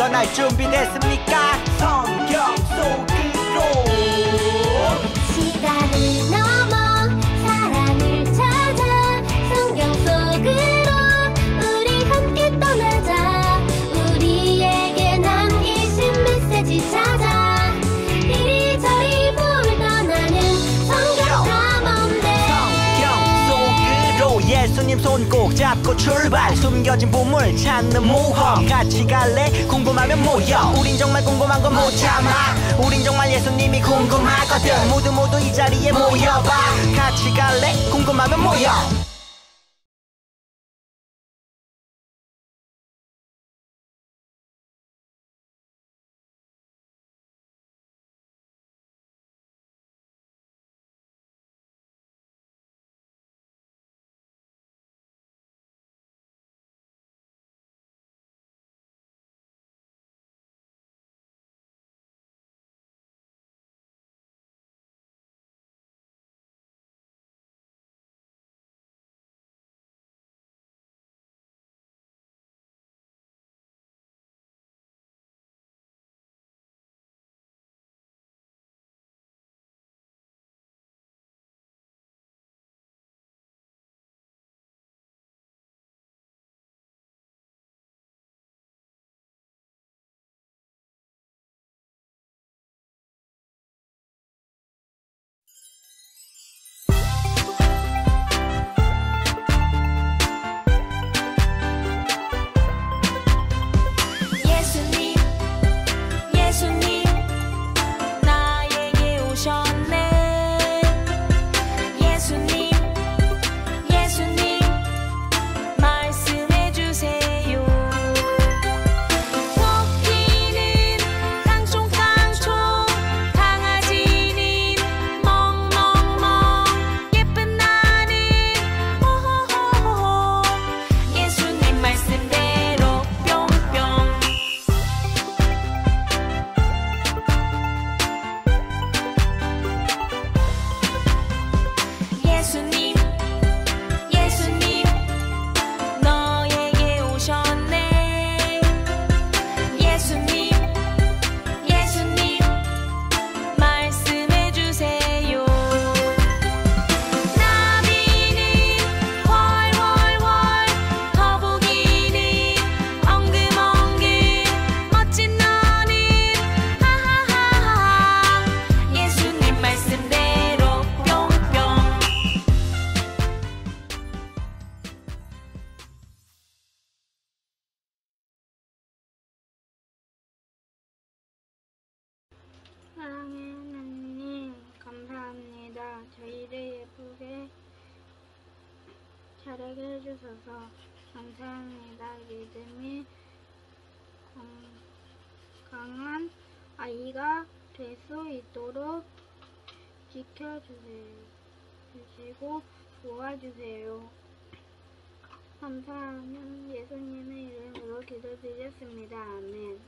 떠날 준비됐습니까? 성경 속으로 시간을 넘어 사랑을 찾아 성경 속으로 우리 함께 떠나자. 우리에게 남기신 메시지 찾아 이리저리 볼 떠나는 성경 탐험대. 성경 속으로 예수님 손 꼭 잡고 출발. 숨겨진 보물 찾는 모험 같이 갈래? 궁금하면 모여. 우린 정말 궁금한 건 못 참아. 우린 정말 예수님이 궁금하거든. 모두 이 자리에 모여봐. 같이 갈래? 궁금하면 모여. 사랑의 하나님 감사합니다. 저희를 예쁘게 자라게 해주셔서 감사합니다. 믿음이 강한 아이가 될 수 있도록 지켜주시고 도와주세요. 감사하는 예수님의 이름으로 기도드렸습니다. 아멘.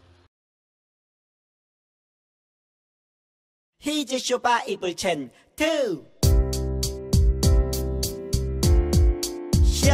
히즈 바이블 챈 2 쇼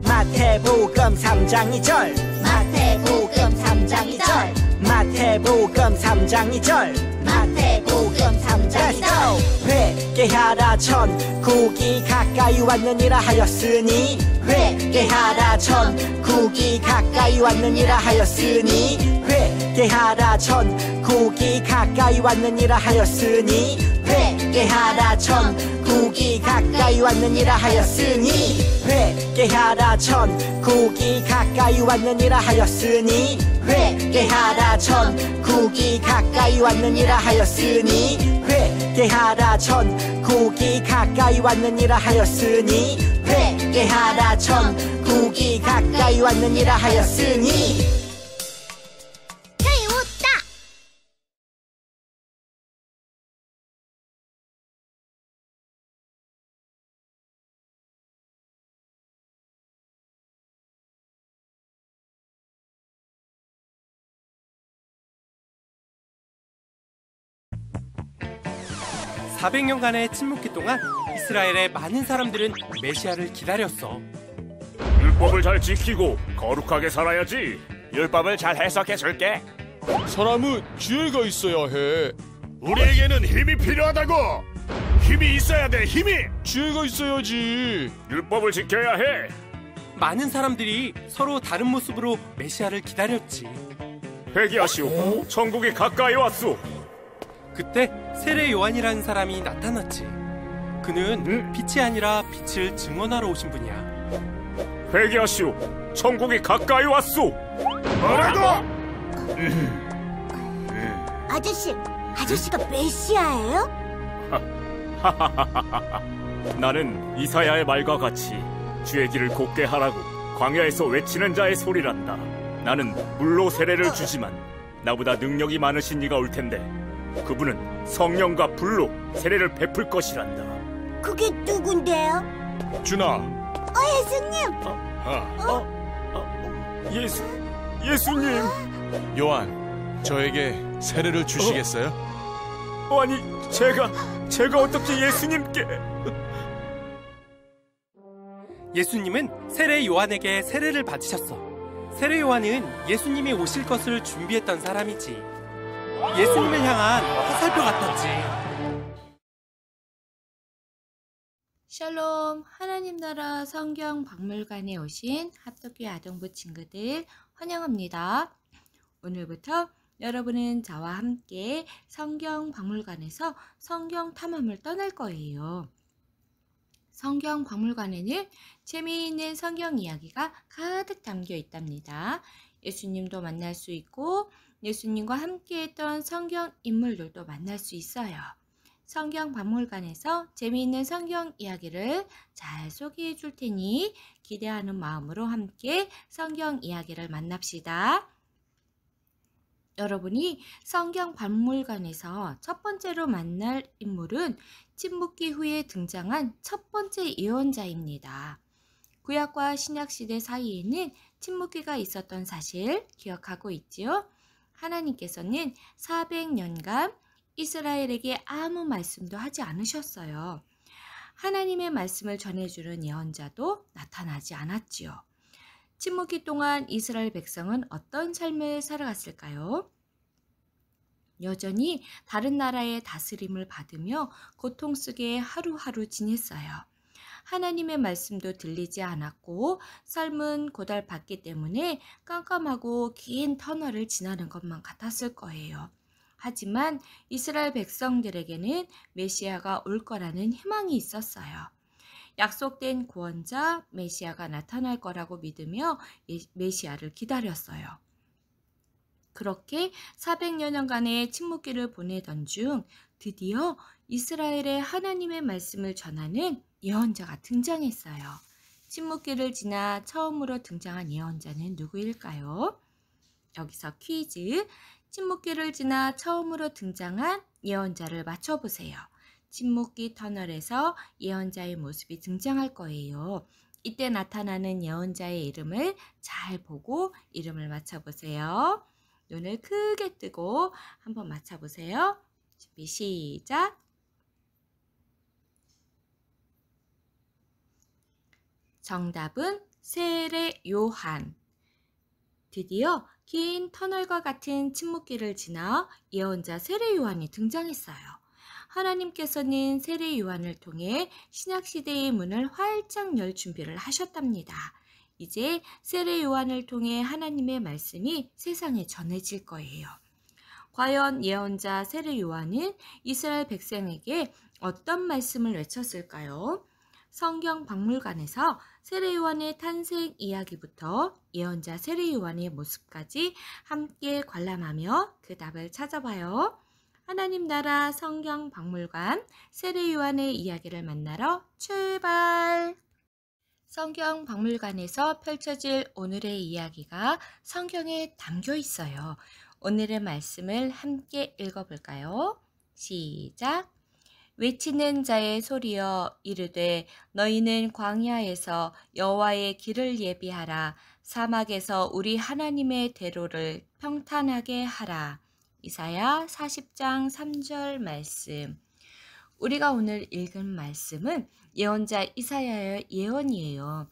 마태복음 3장 2절 마태복음 3장 2절 마태복음 3장 2절 마태복음 3장 2절 회개하라 천국이 가까이 왔느니라 하였으니 회개하라 천국이 가까이 왔느니라 하였으니 회개하라 천국이 가까이 왔느니라 하였으니 회개하라 천국이 가까이 왔느니라 하였으니 회개하라 천국이 가까이 왔느니라 하였으니 회개하라 천국이 가까이 왔느니라 하였으니 회개하라 천국이 가까이 왔느니라 하였으니 회개하라 천국이 가까이 왔느니라 하였으니 웃다. 400년간의 침묵기 동안 이스라엘의 많은 사람들은 메시아를 기다렸어. 율법을 잘 지키고 거룩하게 살아야지. 율법을 잘 해석해 줄게. 사람은 지혜가 있어야 해. 우리에게는 힘이 필요하다고. 힘이 있어야 돼. 힘이. 지혜가 있어야지. 율법을 지켜야 해. 많은 사람들이 서로 다른 모습으로 메시아를 기다렸지. 회개하시오. 천국이 가까이 왔소. 그때 세례 요한이라는 사람이 나타났지. 그는 빛이 아니라 빛을 증언하러 오신 분이야. 회개하시오. 천국이 가까이 왔소. 뭐라고? 아저씨가 메시아예요? 나는 이사야의 말과 같이 주의 길을 곱게 하라고 광야에서 외치는 자의 소리란다. 나는 물로 세례를 주지만 나보다 능력이 많으신 이가 올 텐데 그분은 성령과 불로 세례를 베풀 것이란다. 그게 누군데요? 준아. 예수님. 예수님. 요한, 저에게 세례를 주시겠어요? 아니, 제가 어떻게 예수님께? 예수님은 세례 요한에게 세례를 받으셨어. 세례 요한은 예수님이 오실 것을 준비했던 사람이지. 예수님을 향한 화살표 같았지. 샬롬, 하나님 나라 성경 박물관에 오신 합독교 아동부 친구들 환영합니다. 오늘부터 여러분은 저와 함께 성경 박물관에서 성경 탐험을 떠날 거예요. 성경 박물관에는 재미있는 성경 이야기가 가득 담겨 있답니다. 예수님도 만날 수 있고 예수님과 함께했던 성경 인물들도 만날 수 있어요. 성경 박물관에서 재미있는 성경 이야기를 잘 소개해 줄 테니 기대하는 마음으로 함께 성경 이야기를 만납시다. 여러분이 성경 박물관에서 첫 번째로 만날 인물은 침묵기 후에 등장한 첫 번째 예언자입니다. 구약과 신약 시대 사이에는 침묵기가 있었던 사실 기억하고 있지요? 하나님께서는 400년간 이스라엘에게 아무 말씀도 하지 않으셨어요. 하나님의 말씀을 전해주는 예언자도 나타나지 않았지요. 침묵기 동안 이스라엘 백성은 어떤 삶을 살아갔을까요? 여전히 다른 나라의 다스림을 받으며 고통 속에 하루하루 지냈어요. 하나님의 말씀도 들리지 않았고 삶은 고달팠기 때문에 깜깜하고 긴 터널을 지나는 것만 같았을 거예요. 하지만 이스라엘 백성들에게는 메시아가 올 거라는 희망이 있었어요. 약속된 구원자 메시아가 나타날 거라고 믿으며 메시아를 기다렸어요. 그렇게 400여 년간의 침묵기를 보내던 중 드디어 이스라엘의 하나님의 말씀을 전하는 예언자가 등장했어요. 침묵기를 지나 처음으로 등장한 예언자는 누구일까요? 여기서 퀴즈. 침묵기를 지나 처음으로 등장한 예언자를 맞춰보세요. 침묵기 터널에서 예언자의 모습이 등장할 거예요. 이때 나타나는 예언자의 이름을 잘 보고 이름을 맞춰보세요. 눈을 크게 뜨고 한번 맞춰보세요. 준비 시작! 정답은 세례 요한. 드디어 긴 터널과 같은 침묵기를 지나 예언자 세례 요한이 등장했어요. 하나님께서는 세례 요한을 통해 신약시대의 문을 활짝 열 준비를 하셨답니다. 이제 세례 요한을 통해 하나님의 말씀이 세상에 전해질 거예요. 과연 예언자 세례 요한은 이스라엘 백성에게 어떤 말씀을 외쳤을까요? 성경 박물관에서 세례 요한의 탄생 이야기부터 예언자 세례 요한의 모습까지 함께 관람하며 그 답을 찾아봐요. 하나님 나라 성경 박물관 세례 요한의 이야기를 만나러 출발! 성경 박물관에서 펼쳐질 오늘의 이야기가 성경에 담겨 있어요. 오늘의 말씀을 함께 읽어볼까요? 시작! 외치는 자의 소리여 이르되 너희는 광야에서 여호와의 길을 예비하라. 사막에서 우리 하나님의 대로를 평탄하게 하라. 이사야 40장 3절 말씀. 우리가 오늘 읽은 말씀은 예언자 이사야의 예언이에요.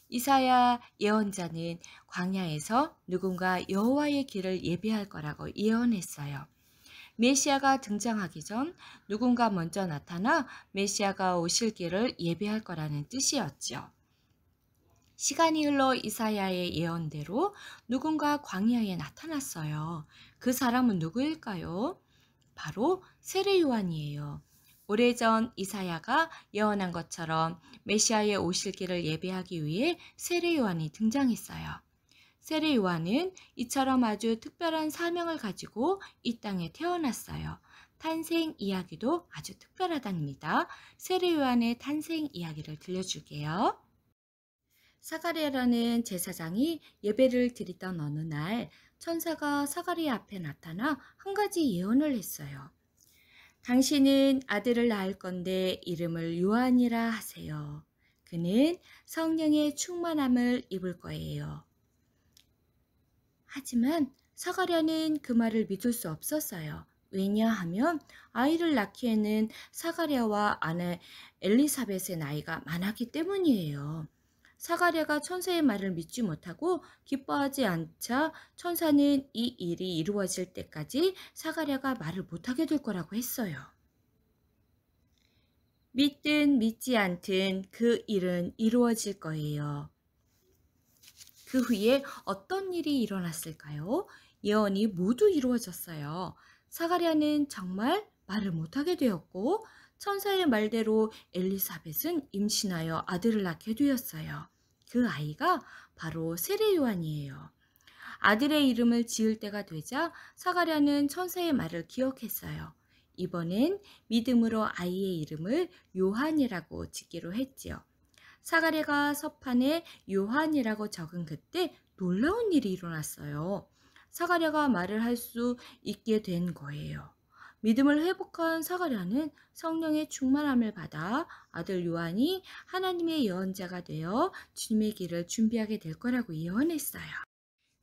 이사야 예언자는 광야에서 누군가 여호와의 길을 예비할 거라고 예언했어요. 메시아가 등장하기 전 누군가 먼저 나타나 메시아가 오실 길을 예비할 거라는 뜻이었죠. 시간이 흘러 이사야의 예언대로 누군가 광야에 나타났어요. 그 사람은 누구일까요? 바로 세례 요한이에요. 오래전 이사야가 예언한 것처럼 메시아의 오실 길을 예배하기 위해 세례 요한이 등장했어요. 세례 요한은 이처럼 아주 특별한 사명을 가지고 이 땅에 태어났어요. 탄생 이야기도 아주 특별하답니다. 세례 요한의 탄생 이야기를 들려줄게요. 사가랴라는 제사장이 예배를 드리던 어느 날 천사가 사가랴 앞에 나타나 한 가지 예언을 했어요. 당신은 아들을 낳을 건데 이름을 요한이라 하세요. 그는 성령의 충만함을 입을 거예요. 하지만 사가랴는 그 말을 믿을 수 없었어요. 왜냐하면 아이를 낳기에는 사가랴와 아내 엘리사벳의 나이가 많았기 때문이에요. 사가랴가 천사의 말을 믿지 못하고 기뻐하지 않자 천사는 이 일이 이루어질 때까지 사가랴가 말을 못하게 될 거라고 했어요. 믿든 믿지 않든 그 일은 이루어질 거예요. 그 후에 어떤 일이 일어났을까요? 예언이 모두 이루어졌어요. 사가랴는 정말 말을 못하게 되었고 천사의 말대로 엘리사벳은 임신하여 아들을 낳게 되었어요. 그 아이가 바로 세례 요한이에요. 아들의 이름을 지을 때가 되자 사가랴는 천사의 말을 기억했어요. 이번엔 믿음으로 아이의 이름을 요한이라고 짓기로 했지요. 사가랴가 서판에 요한이라고 적은 그때 놀라운 일이 일어났어요. 사가랴가 말을 할 수 있게 된 거예요. 믿음을 회복한 사가랴는 성령의 충만함을 받아 아들 요한이 하나님의 예언자가 되어 주님의 길을 준비하게 될 거라고 예언했어요.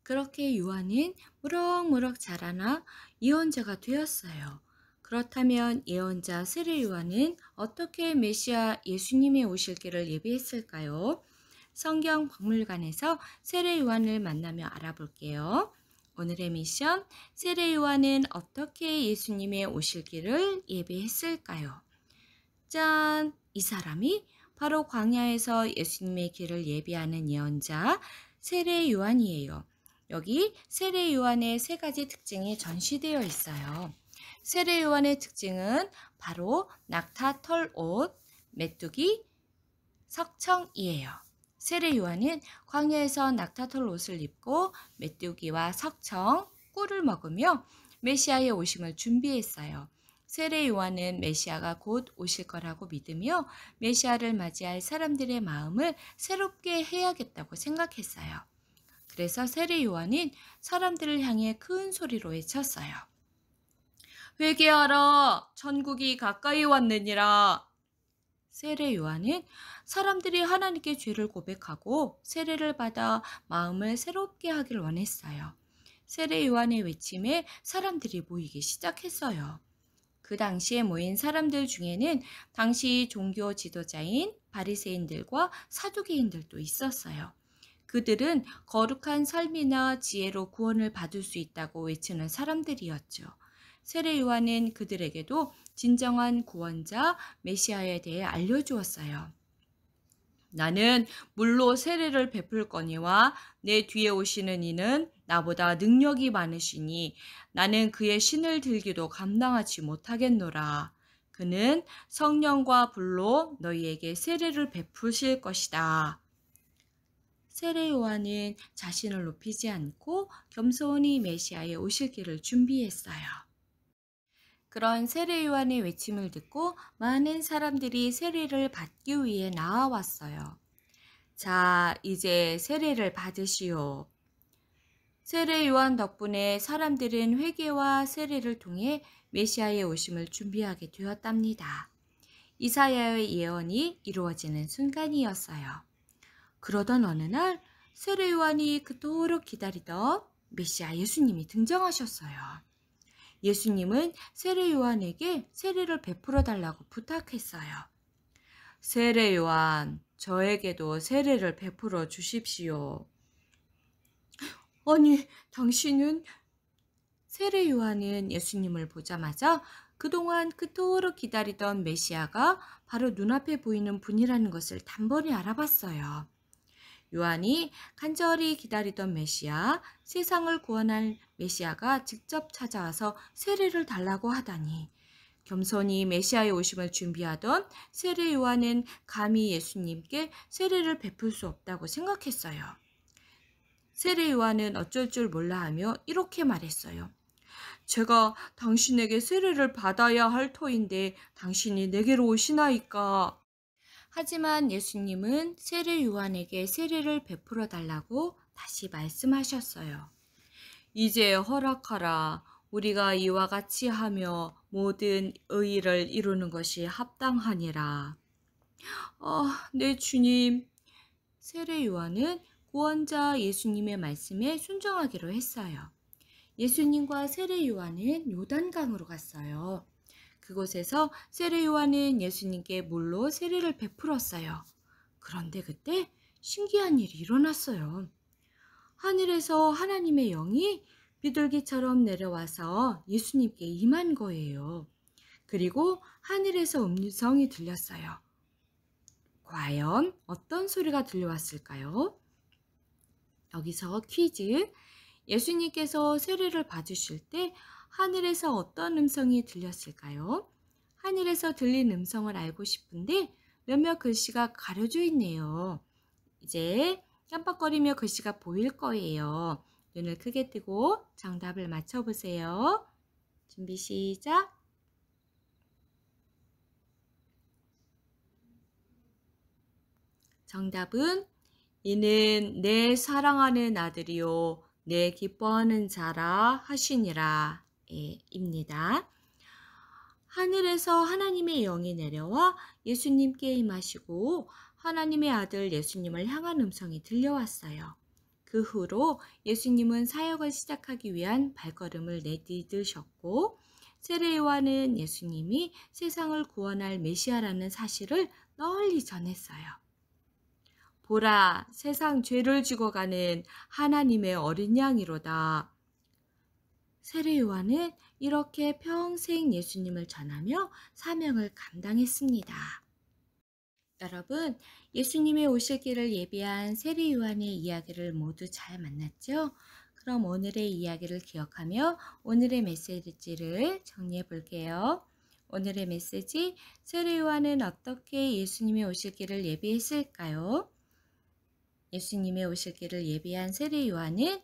그렇게 요한은 무럭무럭 자라나 예언자가 되었어요. 그렇다면 예언자 세례 요한은 어떻게 메시아 예수님의 오실 길을 예비했을까요? 성경 박물관에서 세례 요한을 만나며 알아볼게요. 오늘의 미션, 세례 요한은 어떻게 예수님의 오실 길을 예비했을까요? 짠! 이 사람이 바로 광야에서 예수님의 길을 예비하는 예언자 세례 요한이에요. 여기 세례 요한의 세 가지 특징이 전시되어 있어요. 세례 요한의 특징은 바로 낙타 털옷, 메뚜기, 석청이에요. 세례 요한은 광야에서 낙타 털옷을 입고 메뚜기와 석청, 꿀을 먹으며 메시아의 오심을 준비했어요. 세례 요한은 메시아가 곧 오실 거라고 믿으며 메시아를 맞이할 사람들의 마음을 새롭게 해야겠다고 생각했어요. 그래서 세례 요한은 사람들을 향해 큰 소리로 외쳤어요. 회개하라! 천국이 가까이 왔느니라! 세례 요한은 사람들이 하나님께 죄를 고백하고 세례를 받아 마음을 새롭게 하길 원했어요. 세례 요한의 외침에 사람들이 모이기 시작했어요. 그 당시에 모인 사람들 중에는 당시 종교 지도자인 바리새인들과 사두개인들도 있었어요. 그들은 거룩한 삶이나 지혜로 구원을 받을 수 있다고 외치는 사람들이었죠. 세례 요한은 그들에게도 진정한 구원자 메시아에 대해 알려주었어요. 나는 물로 세례를 베풀 거니와 내 뒤에 오시는 이는 나보다 능력이 많으시니 나는 그의 신을 들기도 감당하지 못하겠노라. 그는 성령과 불로 너희에게 세례를 베푸실 것이다. 세례 요한은 자신을 높이지 않고 겸손히 메시아의 오실 길을 준비했어요. 그런 세례 요한의 외침을 듣고 많은 사람들이 세례를 받기 위해 나아왔어요. 자, 이제 세례를 받으시오. 세례 요한 덕분에 사람들은 회개와 세례를 통해 메시아의 오심을 준비하게 되었답니다. 이사야의 예언이 이루어지는 순간이었어요. 그러던 어느 날 세례 요한이 그토록 기다리던 메시아 예수님이 등장하셨어요. 예수님은 세례 요한에게 세례를 베풀어 달라고 부탁했어요. 세례 요한, 저에게도 세례를 베풀어 주십시오. 아니, 당신은? 세례 요한은 예수님을 보자마자 그동안 그토록 기다리던 메시아가 바로 눈앞에 보이는 분이라는 것을 단번에 알아봤어요. 요한이 간절히 기다리던 메시아, 세상을 구원할 메시아가 직접 찾아와서 세례를 달라고 하다니, 겸손히 메시아의 오심을 준비하던 세례 요한은 감히 예수님께 세례를 베풀 수 없다고 생각했어요. 세례 요한은 어쩔 줄 몰라 하며 이렇게 말했어요. 제가 당신에게 세례를 받아야 할 터인데 당신이 내게로 오시나이까. 하지만 예수님은 세례 요한에게 세례를 베풀어 달라고 다시 말씀하셨어요. 이제 허락하라. 우리가 이와 같이 하며 모든 의의를 이루는 것이 합당하니라. 네, 주님. 세례 요한은 구원자 예수님의 말씀에 순종하기로 했어요. 예수님과 세례 요한은 요단강으로 갔어요. 그곳에서 세례 요한은 예수님께 물로 세례를 베풀었어요. 그런데 그때 신기한 일이 일어났어요. 하늘에서 하나님의 영이 비둘기처럼 내려와서 예수님께 임한 거예요. 그리고 하늘에서 음성이 들렸어요. 과연 어떤 소리가 들려왔을까요? 여기서 퀴즈. 예수님께서 세례를 받으실 때 하늘에서 어떤 음성이 들렸을까요? 하늘에서 들린 음성을 알고 싶은데 몇몇 글씨가 가려져 있네요. 이제 깜빡거리며 글씨가 보일 거예요. 눈을 크게 뜨고 정답을 맞춰보세요. 준비 시작! 정답은 이는 내 사랑하는 아들이요 내 기뻐하는 자라 하시니라 입니다. 하늘에서 하나님의 영이 내려와 예수님께 임하시고 하나님의 아들 예수님을 향한 음성이 들려왔어요. 그 후로 예수님은 사역을 시작하기 위한 발걸음을 내디디셨고 세례 요한은 예수님이 세상을 구원할 메시아라는 사실을 널리 전했어요. 보라, 세상 죄를 지고 가는 하나님의 어린 양이로다. 세례 요한은 이렇게 평생 예수님을 전하며 사명을 감당했습니다. 여러분, 예수님의 오실 길을 예비한 세례 요한의 이야기를 모두 잘 만났죠? 그럼 오늘의 이야기를 기억하며 오늘의 메시지를 정리해 볼게요. 오늘의 메시지, 세례 요한은 어떻게 예수님의 오실 길을 예비했을까요? 예수님의 오실 길을 예비한 세례 요한은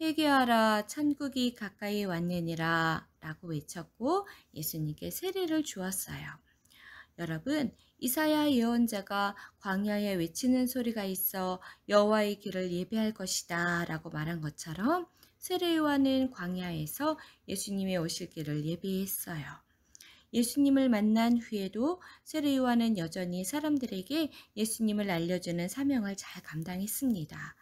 회개하라 천국이 가까이 왔느니라 라고 외쳤고 예수님께 세례를 주었어요. 여러분, 이사야 예언자가 광야에 외치는 소리가 있어 여호와의 길을 예비할 것이다 라고 말한 것처럼 세례 요한은 광야에서 예수님의 오실 길을 예비했어요. 예수님을 만난 후에도 세례 요한은 여전히 사람들에게 예수님을 알려주는 사명을 잘 감당했습니다.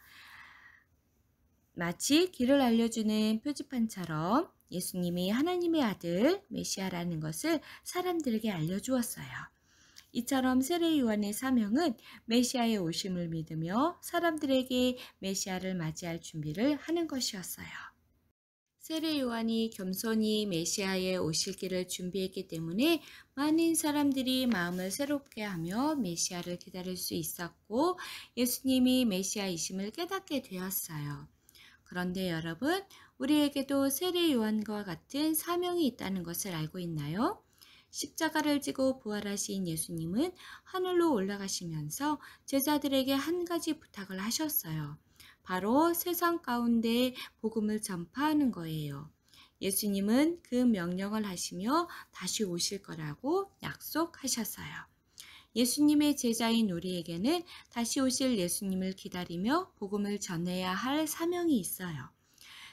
마치 길을 알려주는 표지판처럼 예수님이 하나님의 아들 메시아라는 것을 사람들에게 알려주었어요. 이처럼 세례 요한의 사명은 메시아의 오심을 믿으며 사람들에게 메시아를 맞이할 준비를 하는 것이었어요. 세례 요한이 겸손히 메시아의 오실 길을 준비했기 때문에 많은 사람들이 마음을 새롭게 하며 메시아를 기다릴 수 있었고 예수님이 메시아이심을 깨닫게 되었어요. 그런데 여러분, 우리에게도 세례 요한과 같은 사명이 있다는 것을 알고 있나요? 십자가를 지고 부활하신 예수님은 하늘로 올라가시면서 제자들에게 한 가지 부탁을 하셨어요. 바로 세상 가운데 복음을 전파하는 거예요. 예수님은 그 명령을 하시며 다시 오실 거라고 약속하셨어요. 예수님의 제자인 우리에게는 다시 오실 예수님을 기다리며 복음을 전해야 할 사명이 있어요.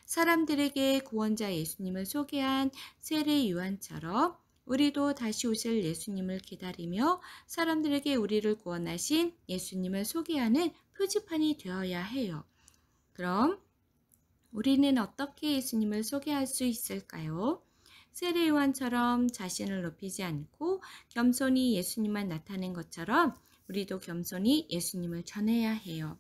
사람들에게 구원자 예수님을 소개한 세례 요한처럼 우리도 다시 오실 예수님을 기다리며 사람들에게 우리를 구원하신 예수님을 소개하는 표지판이 되어야 해요. 그럼 우리는 어떻게 예수님을 소개할 수 있을까요? 세례 요한처럼 자신을 높이지 않고 겸손히 예수님만 나타낸 것처럼 우리도 겸손히 예수님을 전해야 해요.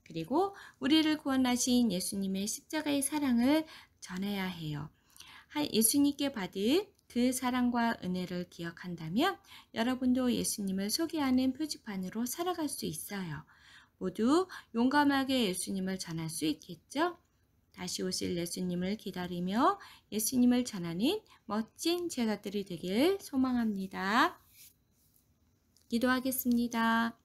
그리고 우리를 구원하신 예수님의 십자가의 사랑을 전해야 해요. 예수님께 받은 그 사랑과 은혜를 기억한다면 여러분도 예수님을 소개하는 표지판으로 살아갈 수 있어요. 모두 용감하게 예수님을 전할 수 있겠죠? 다시 오실 예수님을 기다리며 예수님을 전하는 멋진 제자들이 되길 소망합니다. 기도하겠습니다.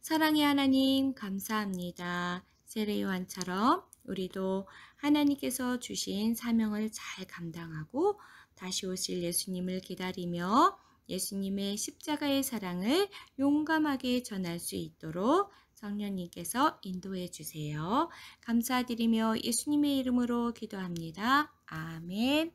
사랑의 하나님 감사합니다. 세례 요한처럼 우리도 하나님께서 주신 사명을 잘 감당하고 다시 오실 예수님을 기다리며 예수님의 십자가의 사랑을 용감하게 전할 수 있도록 성령님께서 인도해 주세요. 감사드리며 예수님의 이름으로 기도합니다. 아멘.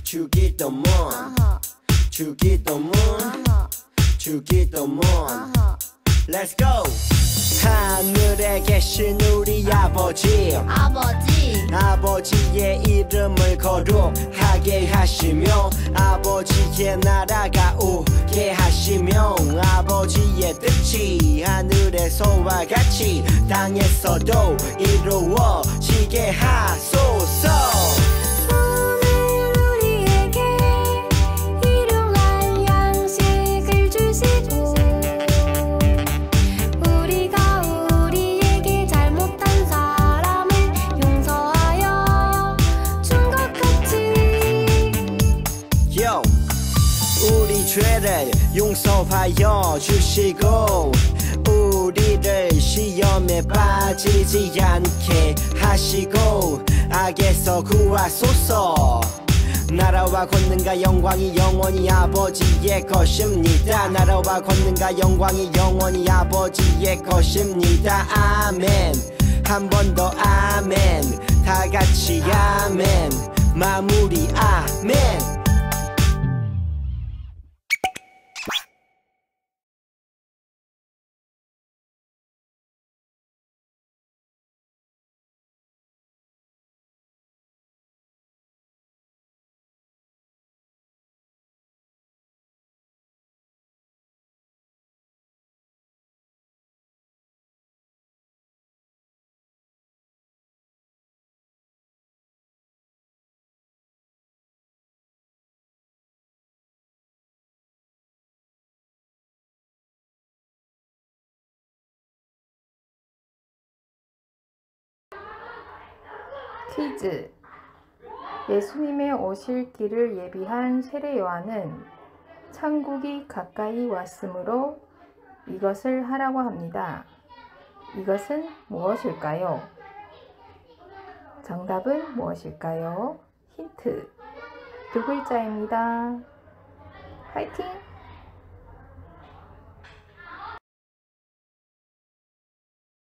주기도문 주기도문 주기도문 Let's go! 하늘에 계신 우리 아버지의 이름을 거룩하게 하시며 아버지의 나라가 오게 하시며 아버지의 뜻이 하늘에서와 같이 땅에서도 이루어지게 하소서. 죄를 용서하여 주시고 우리를 시험에 빠지지 않게 하시고 악에서 구하소서. 나라와 권능과 영광이 영원히 아버지의 것입니다. 나라와 권능과 영광이 영원히 아버지의 것입니다. 아멘. 한 번 더 아멘. 다 같이 아멘. 마무리 아멘. 퀴즈. 예수님의 오실 길을 예비한 세례 요한은 천국이 가까이 왔으므로 이것을 하라고 합니다. 이것은 무엇일까요? 정답은 무엇일까요? 힌트. 두 글자입니다. 화이팅!